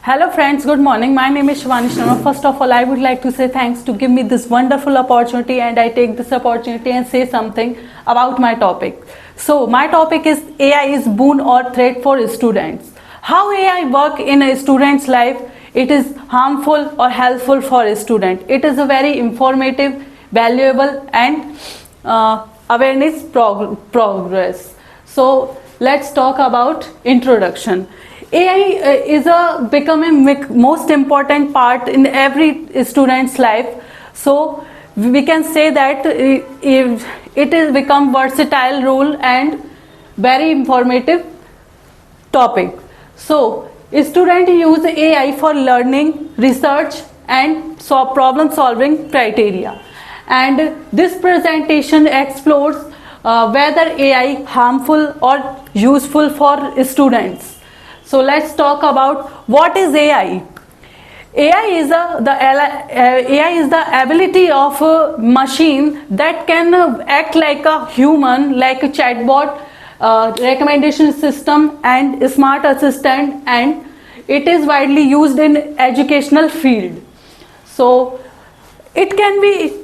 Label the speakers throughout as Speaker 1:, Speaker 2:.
Speaker 1: Hello friends, good morning. My name is Shivani Sharma. First of all, I would like to say thanks to give me this wonderful opportunity, and I take this opportunity and say something about my topic. So my topic is AI is boon or threat for students. How AI work in a student's life? It is harmful or helpful for a student. It is a very informative, valuable and awareness progress. So let's talk about introduction. AI is becoming most important part in every student's life. So we can say that it is become versatile role and very informative topic. So students use AI for learning, research and problem solving criteria. And this presentation explores whether AI harmful or useful for students. So let's talk about what is AI. AI is the ability of a machine that can act like a human, like a chatbot, recommendation system and smart assistant, and it is widely used in educational field. So it can be,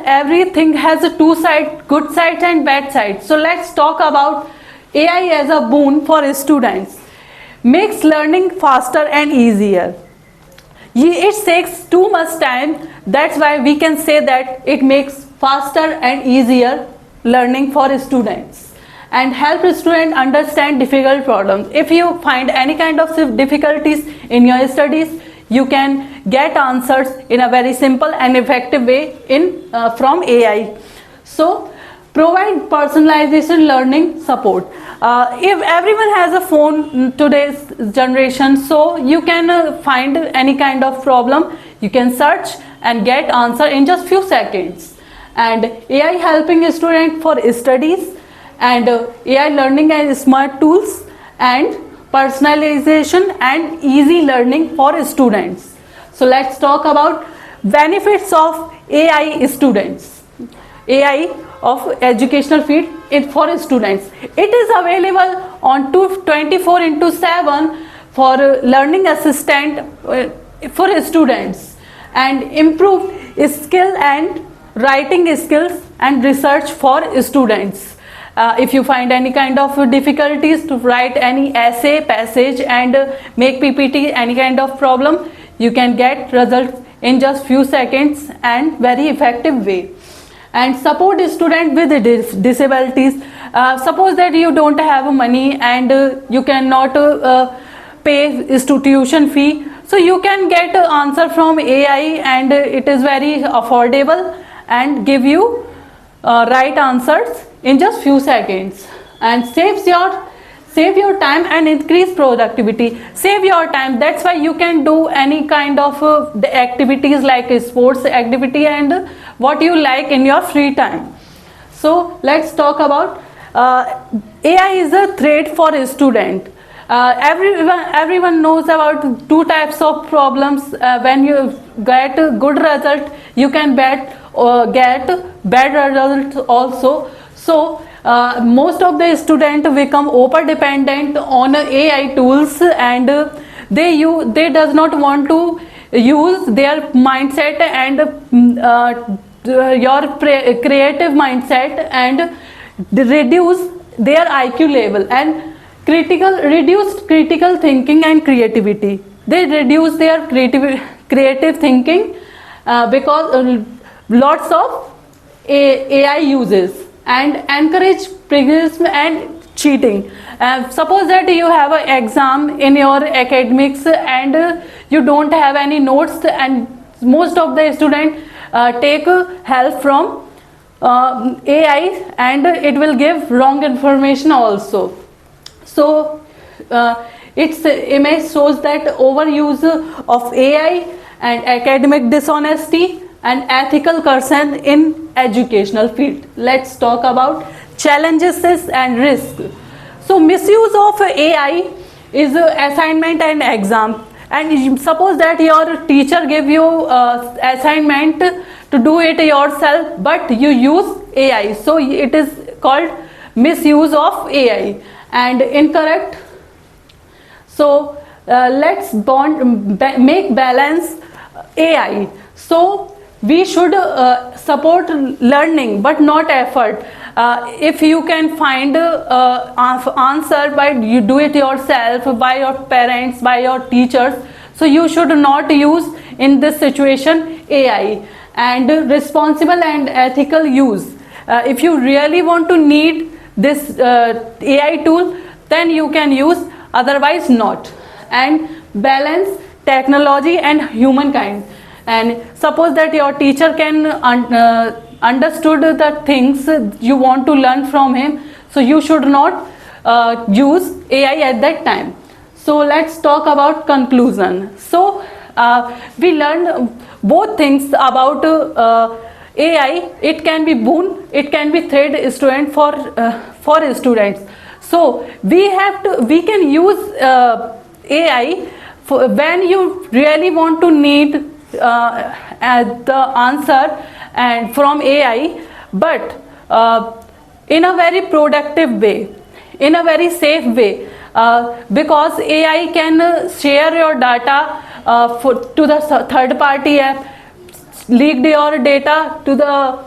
Speaker 1: everything has a two side, good sides and bad sides. So let's talk about AI as a boon for students. Makes learning faster and easier. It takes too much time, that's why we can say that it makes faster and easier learning for students and help students understand difficult problems. If you find any kind of difficulties in your studies, you can get answers in a very simple and effective way from AI. So provide personalization learning support. If everyone has a phone in today's generation, so you can find any kind of problem, you can search and get answer in just few seconds. And AI helping a student for studies, and AI learning and smart tools and personalization and easy learning for students. So let's talk about benefits of AI students. AI of educational field for students. It is available on 24/7 for learning assistant for students, and improve skill and writing skills and research for students. If you find any kind of difficulties to write any essay, passage and make PPT, any kind of problem, you can get results in just few seconds and very effective way. And support students with disabilities. Suppose that you don't have money and you cannot pay tuition fee, so you can get answer from AI, and it is very affordable and give you right answers in just few seconds, and save your time and increase productivity. Save your time, that's why you can do any kind of the activities like sports activity and what you like in your free time. So let's talk about AI is a threat for a student. Everyone knows about two types of problems. When you get a good result, you can get bad results also. So most of the students become over dependent on AI tools, and they does not want to use their mindset and your creative mindset, and reduce their IQ level and reduced critical thinking and creativity. They reduce their creative thinking because lots of AI uses, and encourage plagiarism and cheating. Suppose that you have an exam in your academics and you don't have any notes, and most of the students take help from AI, and it will give wrong information also. So its image shows that overuse of AI and academic dishonesty and ethical concern in educational field. Let's talk about challenges and risk. So misuse of AI is assignment and exam, and suppose that your teacher give you assignment to do it yourself, but you use AI, so it is called misuse of AI. And incorrect, so make balance AI. So we should support learning but not effort. If you can find answer by you do it yourself, by your parents, by your teachers, so you should not use in this situation AI. And responsible and ethical use. If you really want to need this AI tool, then you can use, otherwise not. And balance technology and humankind. And suppose that your teacher can understood the things you want to learn from him, so you should not use AI at that time. So let's talk about conclusion. So we learned both things about AI. It can be boon, it can be threat student for students. So we can use AI when you really want to need the answer and from AI, but in a very productive way, in a very safe way, because AI can share your data to the third party app, leaked your data to the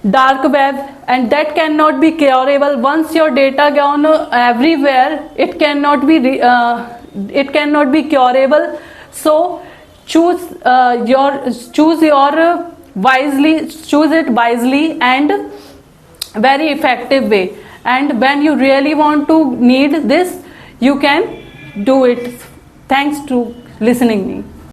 Speaker 1: dark web, and that cannot be curable. Once your data gone everywhere, it cannot be curable. So choose it wisely and very effective way. And when you really want to need this, you can do it. Thanks to listening me.